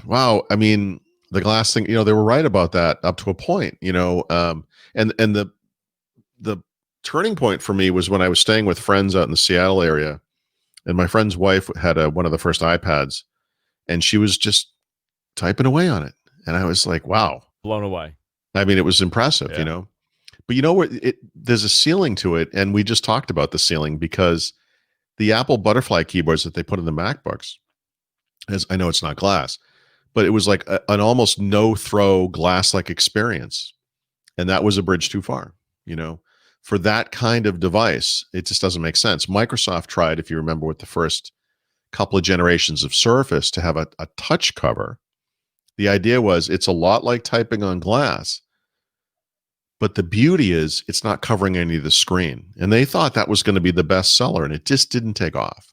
[SPEAKER 3] wow, I mean, the glass thing, they were right about that up to a point, and the turning point for me was when I was staying with friends out in the Seattle area, and my friend's wife had one of the first iPads, and she was just typing away on it, and I was like, wow,
[SPEAKER 1] blown away.
[SPEAKER 3] I mean, it was impressive, but what? There's a ceiling to it, and we just talked about the ceiling because the Apple Butterfly keyboards that they put in the MacBooks, as I know it's not glass, but it was like an almost no throw glass like experience, and that was a bridge too far. For that kind of device, it just doesn't make sense. Microsoft tried, if you remember, with the first couple of generations of Surface to have a touch cover. The idea was it's a lot like typing on glass, but the beauty is it's not covering any of the screen. And they thought that was going to be the best seller, and it just didn't take off.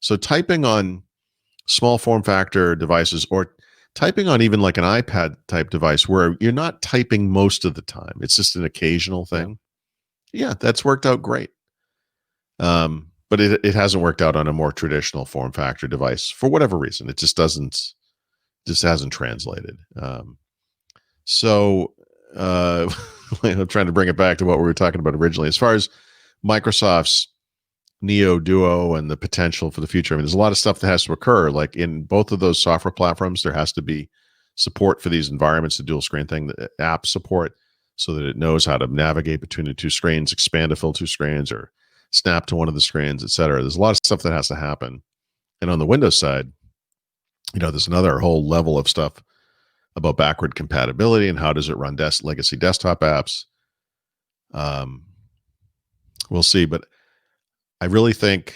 [SPEAKER 3] So typing on small form factor devices, or typing on even like an iPad type device where you're not typing most of the time, it's just an occasional thing. Yeah, that's worked out great. But it hasn't worked out on a more traditional form factor device for whatever reason. It just hasn't translated. So I'm trying to bring it back to what we were talking about originally. As far as Microsoft's Neo Duo and the potential for the future, I mean, there's a lot of stuff that has to occur. Like in both of those software platforms, there has to be support for these environments, the dual screen thing, the app support, so that it knows how to navigate between the two screens, expand to fill two screens, or snap to one of the screens, et cetera. There's a lot of stuff that has to happen. And on the Windows side, there's another whole level of stuff about backward compatibility and how does it run legacy desktop apps. We'll see, but I really think,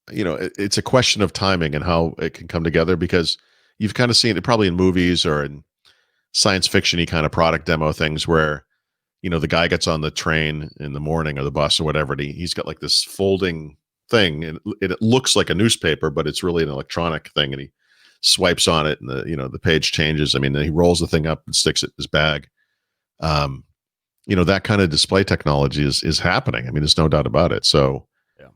[SPEAKER 3] it's a question of timing and how it can come together, because you've kind of seen it probably in movies or in science fiction-y kind of product demo things where, the guy gets on the train in the morning or the bus or whatever, and he's got like this folding thing, and it looks like a newspaper, but it's really an electronic thing, and he swipes on it, and the page changes. I mean, he rolls the thing up and sticks it in his bag. That kind of display technology is happening. I mean, there's no doubt about it. So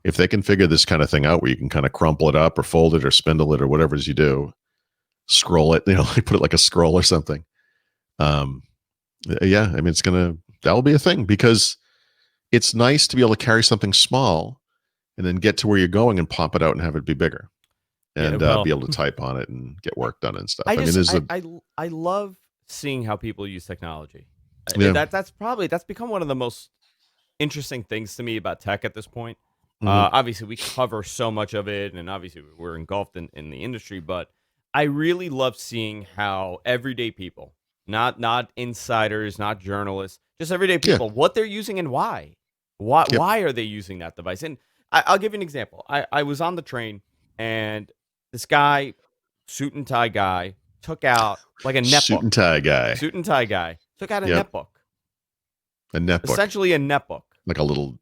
[SPEAKER 3] if they can figure this kind of thing out where you can kind of crumple it up or fold it or spindle it or whatever it is you do, scroll it, like put it like a scroll or something. I mean, that will be a thing, because it's nice to be able to carry something small and then get to where you're going and pop it out and have it be bigger, and be able to type on it and get work done and stuff.
[SPEAKER 1] I love seeing how people use technology. Yeah. That's become one of the most interesting things to me about tech at this point. Obviously, we cover so much of it, and obviously we're engulfed in the industry, but I really love seeing how everyday people, not insiders, not journalists, just everyday people, what they're using and why. Why are they using that device? And I'll give you an example. I was on the train, and this guy, suit and tie guy, took out like a netbook.
[SPEAKER 3] Suit and tie guy
[SPEAKER 1] took out a netbook.
[SPEAKER 3] A netbook.
[SPEAKER 1] Essentially a netbook.
[SPEAKER 3] Like a little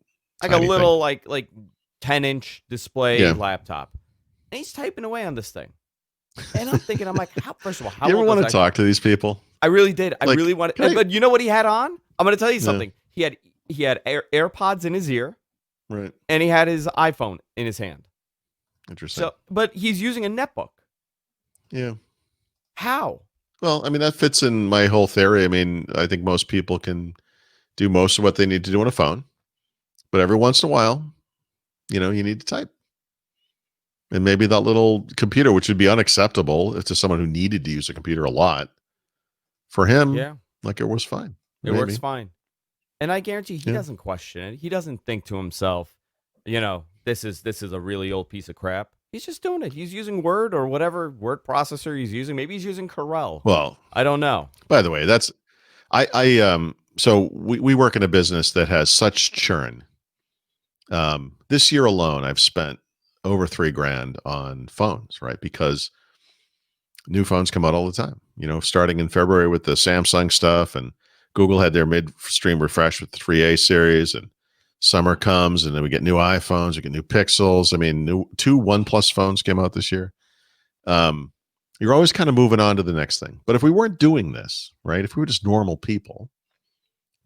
[SPEAKER 1] like 10-inch display laptop. And he's typing away on this thing. And I'm thinking, first of all, how
[SPEAKER 3] you ever want to talk to these people?
[SPEAKER 1] I really did. I really wanted. But you know what he had on? I'm going to tell you something. He had AirPods in his ear,
[SPEAKER 3] right?
[SPEAKER 1] And he had his iPhone in his hand.
[SPEAKER 3] Interesting.
[SPEAKER 1] So, but he's using a netbook.
[SPEAKER 3] Yeah.
[SPEAKER 1] How?
[SPEAKER 3] Well, I mean, that fits in my whole theory. I mean, I think most people can do most of what they need to do on a phone, but every once in a while, you need to type. And maybe that little computer, which would be unacceptable to someone who needed to use a computer a lot, for him, it was fine.
[SPEAKER 1] It works fine. And I guarantee he doesn't question it. He doesn't think to himself, this is a really old piece of crap. He's just doing it. He's using Word or whatever word processor he's using. Maybe he's using Corel.
[SPEAKER 3] Well,
[SPEAKER 1] I don't know.
[SPEAKER 3] By the way, so we work in a business that has such churn. This year alone, I've spent over $3,000 on phones, right? Because new phones come out all the time, starting in February with the Samsung stuff, and Google had their midstream refresh with the 3A series, and summer comes, and then we get new iPhones, we get new Pixels. I mean, 2 OnePlus phones came out this year. You're always kind of moving on to the next thing. But if we weren't doing this, right, if we were just normal people,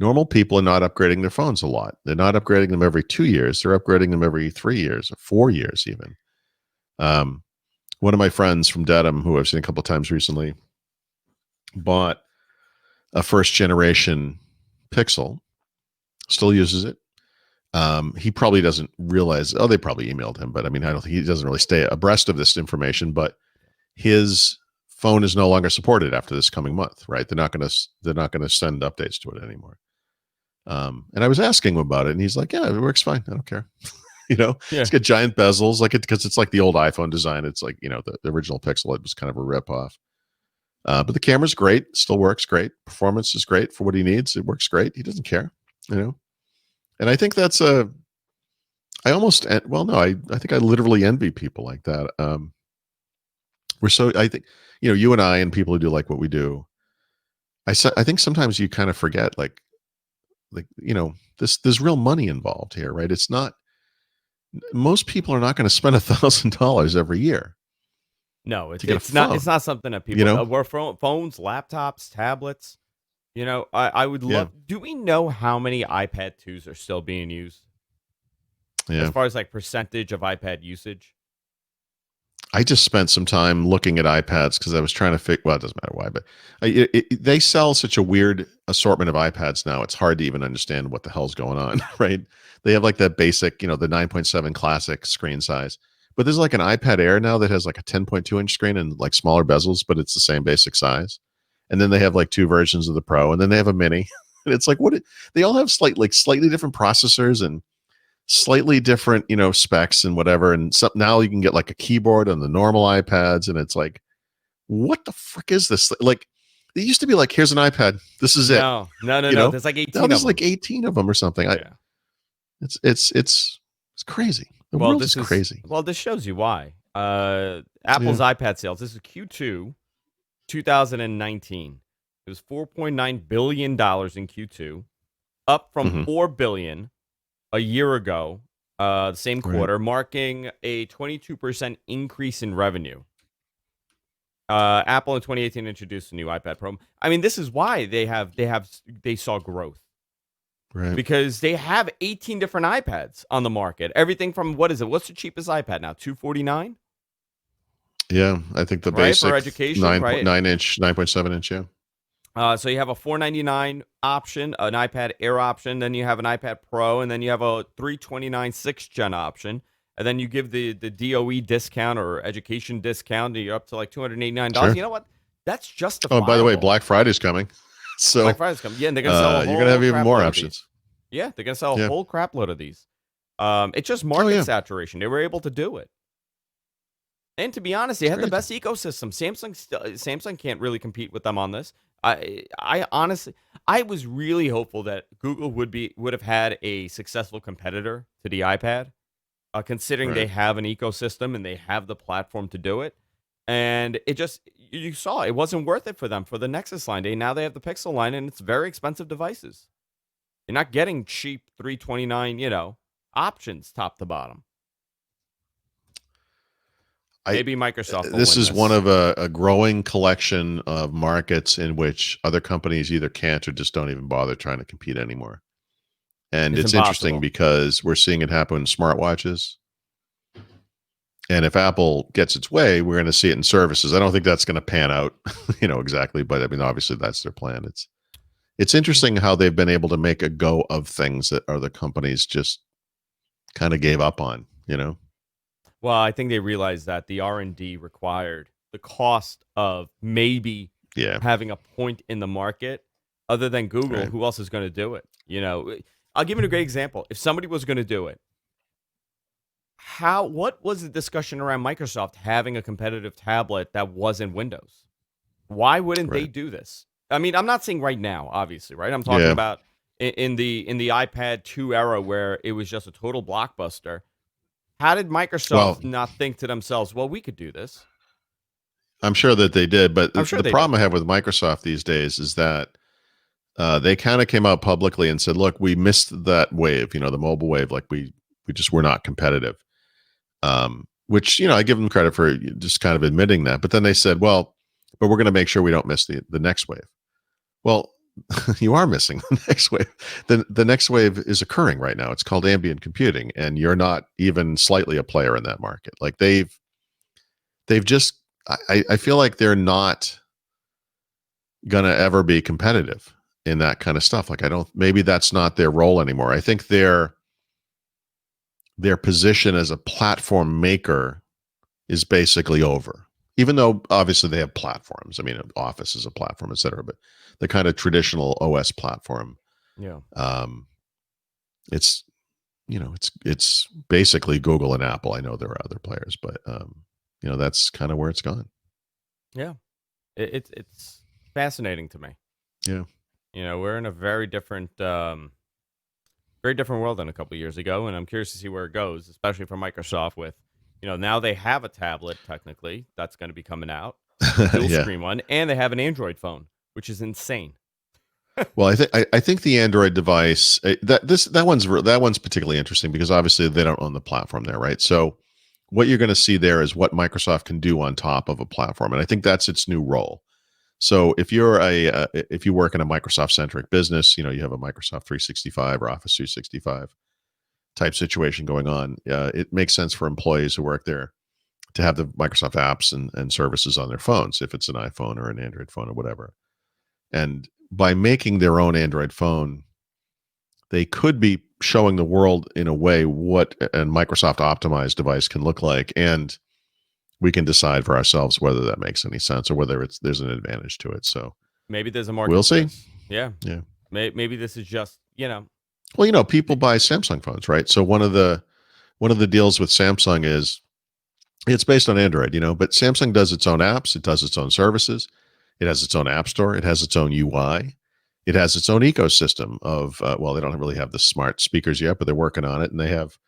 [SPEAKER 3] Normal people are not upgrading their phones a lot. They're not upgrading them every 2 years. They're upgrading them every 3 years or 4 years even. One of my friends from Dedham, who I've seen a couple of times recently, bought a first generation Pixel, still uses it. He probably doesn't realize, they probably emailed him, but I mean, I don't think he doesn't really stay abreast of this information, but his phone is no longer supported after this coming month, right? They're not going to send updates to it anymore. And I was asking him about it and he's like, yeah, it works fine. I don't care. It's got giant bezels because it's like the old iPhone design. It's like, the original Pixel, it was kind of a rip off. But the camera's great, still works great. Performance is great for what he needs. It works great. He doesn't care, And I think that's I think I literally envy people like that. I think, you and I and people who do like what we do, I think sometimes you kind of forget there's real money involved here, right? It's not, most people are not going to spend $1,000 every year.
[SPEAKER 1] No, it's not something that people we're phones, laptops, tablets. I would love. Do we know how many iPad 2s are still being used?
[SPEAKER 3] Yeah.
[SPEAKER 1] As far as percentage of iPad usage.
[SPEAKER 3] I just spent some time looking at iPads because I was trying to figure. Well, it doesn't matter why, but they sell such a weird assortment of iPads now. It's hard to even understand what the hell's going on, right? They have that basic, the 9.7 classic screen size, but there's an iPad Air now that has a 10.2 inch screen and smaller bezels, but it's the same basic size. And then they have 2 versions of the Pro, and then they have a Mini. And it's they all have slightly different processors and slightly different, specs and whatever. And now you can get a keyboard on the normal iPads, and it's what the frick is this? It used to be here's an iPad. This is it.
[SPEAKER 1] No. There's 18.
[SPEAKER 3] Now there's 18 of them or something.
[SPEAKER 1] Yeah.
[SPEAKER 3] It's crazy. The world is crazy.
[SPEAKER 1] Well, this shows you why. Apple's iPad sales. This is Q2 2019. It was $4.9 billion in Q2, up from $4 billion a year ago, the same quarter, marking a 22% increase in revenue. Apple in 2018 introduced a new iPad Pro. I mean, this is why they saw growth.
[SPEAKER 3] Right.
[SPEAKER 1] Because they have 18 different iPads on the market. Everything from what's the cheapest iPad now? $249?
[SPEAKER 3] Yeah, I think the basic
[SPEAKER 1] for education,
[SPEAKER 3] 9.7 inch, yeah.
[SPEAKER 1] So you have a $499 option, an iPad Air option, then you have an iPad Pro, and then you have a $329 6th gen option, and then you give the DOE discount or education discount, and you're up to $289.
[SPEAKER 3] Sure.
[SPEAKER 1] You know what? That's justifiable.
[SPEAKER 3] Oh, by the way, Black Friday's coming. So
[SPEAKER 1] Black Friday's coming. Yeah, and they're gonna sell
[SPEAKER 3] you're gonna have even more options.
[SPEAKER 1] Yeah, they're gonna sell a whole crap load of these. It's just market saturation. They were able to do it. And to be honest, they had the best ecosystem. Samsung can't really compete with them on this. I honestly, I was really hopeful that Google would have had a successful competitor to the iPad, considering they have an ecosystem and they have the platform to do it. And you saw it wasn't worth it for them for the Nexus line. Now they have the Pixel line, and it's very expensive devices. You're not getting cheap $329, options top to bottom. Maybe Microsoft.
[SPEAKER 3] This is one of a growing collection of markets in which other companies either can't or just don't even bother trying to compete anymore. And it's interesting because we're seeing it happen in smartwatches. And if Apple gets its way, we're going to see it in services. I don't think that's going to pan out, exactly. But I mean, obviously, that's their plan. It's interesting how they've been able to make a go of things that other companies just kind of gave up on,
[SPEAKER 1] Well, I think they realized that the R&D required, the cost of maybe having a point in the market, other than Google, who else is going to do it? I'll give you a great example. If somebody was going to do it, what was the discussion around Microsoft having a competitive tablet that wasn't Windows? Why wouldn't they do this? I mean, I'm not saying right now, obviously, right? I'm talking about in the iPad 2 era where it was just a total blockbuster. How did Microsoft not think to themselves, well, we could do this?
[SPEAKER 3] I'm sure that they did, but the problem I have with Microsoft these days is that they kind of came out publicly and said, look, we missed that wave, the mobile wave, we just were not competitive. Which, I give them credit for just kind of admitting that. But then they said, well, but we're going to make sure we don't miss the next wave. Well, you are missing the next wave. The next wave is occurring right now. It's called ambient computing, and you're not even slightly a player in that market. Like they've just I feel like they're not gonna ever be competitive in that kind of stuff. Like I don't, maybe that's not their role anymore. I think their position as a platform maker is basically over. Even though obviously they have platforms. I mean, Office is a platform, et cetera, but the kind of traditional OS platform, it's it's basically Google and Apple. I know there are other players, but that's kind of where it's gone.
[SPEAKER 1] Yeah, it's fascinating to me.
[SPEAKER 3] Yeah,
[SPEAKER 1] we're in a very different world than a couple of years ago, and I'm curious to see where it goes, especially for Microsoft with, now they have a tablet technically that's going to be coming out, dual screen one, and they have an Android phone, which is insane.
[SPEAKER 3] Well, I think the Android device that one's particularly interesting because obviously they don't own the platform there, right? So what you're going to see there is what Microsoft can do on top of a platform, and I think that's its new role. So if you're if you work in a Microsoft centric business, you have a Microsoft 365 or Office 365 type situation going on. It makes sense for employees who work there to have the Microsoft apps and services on their phones, if it's an iPhone or an Android phone or whatever. And by making their own Android phone, they could be showing the world in a way what a Microsoft optimized device can look like. And we can decide for ourselves whether that makes any sense or whether there's an advantage to it. So
[SPEAKER 1] maybe there's a market.
[SPEAKER 3] We'll see.
[SPEAKER 1] Yeah.
[SPEAKER 3] Yeah.
[SPEAKER 1] Maybe this is just,
[SPEAKER 3] Well, people buy Samsung phones, right? So one of the deals with Samsung is it's based on Android, but Samsung does its own apps. It does its own services. It has its own app store. It has its own UI. It has its own ecosystem of, they don't really have the smart speakers yet, but they're working on it. And they have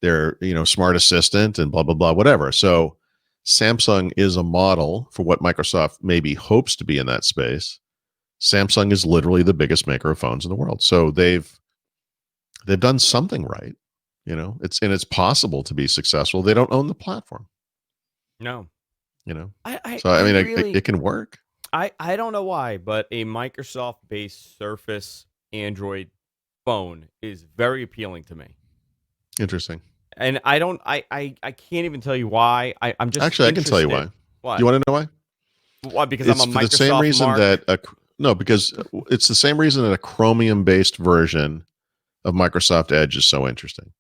[SPEAKER 3] their, smart assistant and blah, blah, blah, whatever. So Samsung is a model for what Microsoft maybe hopes to be in that space. Samsung is literally the biggest maker of phones in the world. So they've done something right. It's possible to be successful. They don't own the platform.
[SPEAKER 1] No.
[SPEAKER 3] It can work.
[SPEAKER 1] I don't know why, but a Microsoft-based Surface Android phone is very appealing to me.
[SPEAKER 3] Interesting.
[SPEAKER 1] And I can't even tell you why. I'm just
[SPEAKER 3] actually interested. I can tell you why. Why? You want to know why?
[SPEAKER 1] Why? Because I'm a Microsoft
[SPEAKER 3] the same reason
[SPEAKER 1] mark?
[SPEAKER 3] because it's the same reason that a Chromium-based version of Microsoft Edge is so interesting.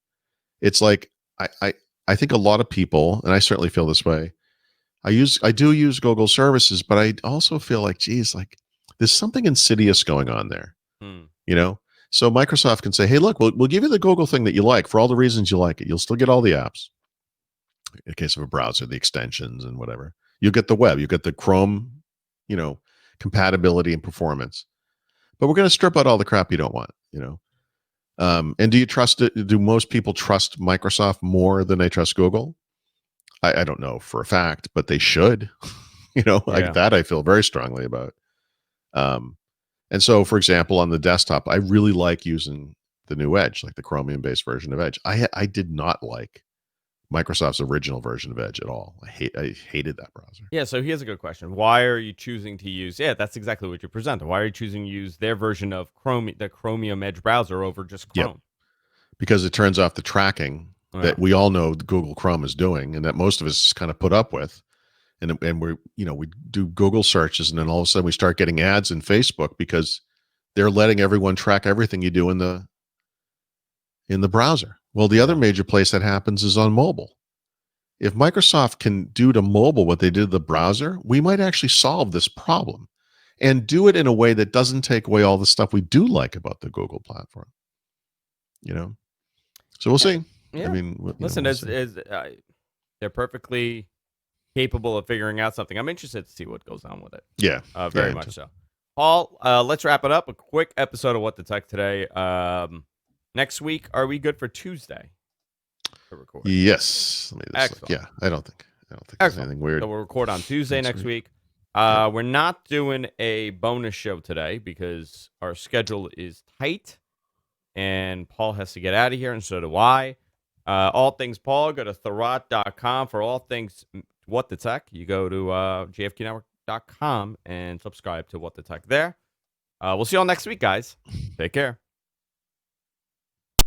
[SPEAKER 3] It's like I think a lot of people, and I certainly feel this way. I do use Google services, but I also feel like, geez, like there's something insidious going on there. So Microsoft can say, hey, look, we'll give you the Google thing that you like for all the reasons you like it. You'll still get all the apps. In the case of a browser, the extensions and whatever. You'll get the web, you get the Chrome, compatibility and performance. But we're going to strip out all the crap you don't want, And do you trust it? Do most people trust Microsoft more than they trust Google? I don't know for a fact, but they should. Like that I feel very strongly about. And so, for example, on the desktop, I really like using the new Edge, like the Chromium-based version of Edge. I did not like Microsoft's original version of Edge at all. I hated that browser.
[SPEAKER 1] Yeah, so here's a good question. Why are you choosing to use, that's exactly what you presented. Why are you choosing to use their version of the Chromium Edge browser over just Chrome? Yep.
[SPEAKER 3] Because it turns off the tracking that we all know Google Chrome is doing and that most of us kind of put up with. And we do Google searches and then all of a sudden we start getting ads in Facebook because they're letting everyone track everything you do in the browser. Well, the other major place that happens is on mobile. If Microsoft can do to mobile what they did to the browser, we might actually solve this problem and do it in a way that doesn't take away all the stuff we do like about the Google platform. So we'll see.
[SPEAKER 1] Yeah. I mean, listen, they're perfectly capable of figuring out something. I'm interested to see what goes on with it.
[SPEAKER 3] Yeah,
[SPEAKER 1] very much so. Paul, let's wrap it up. A quick episode of What the Tech today. Next week, are we good for Tuesday to record?
[SPEAKER 3] Yes.
[SPEAKER 1] Excellent.
[SPEAKER 3] Yeah, I don't think there's anything weird.
[SPEAKER 1] So we'll record on Tuesday next week. We're not doing a bonus show today because our schedule is tight, and Paul has to get out of here, and so do I. All things Paul, go to Thurrott.com for all things What the Tech. You go to GFQnetwork.com and subscribe to What the Tech there. We'll see you all next week, guys. Take care.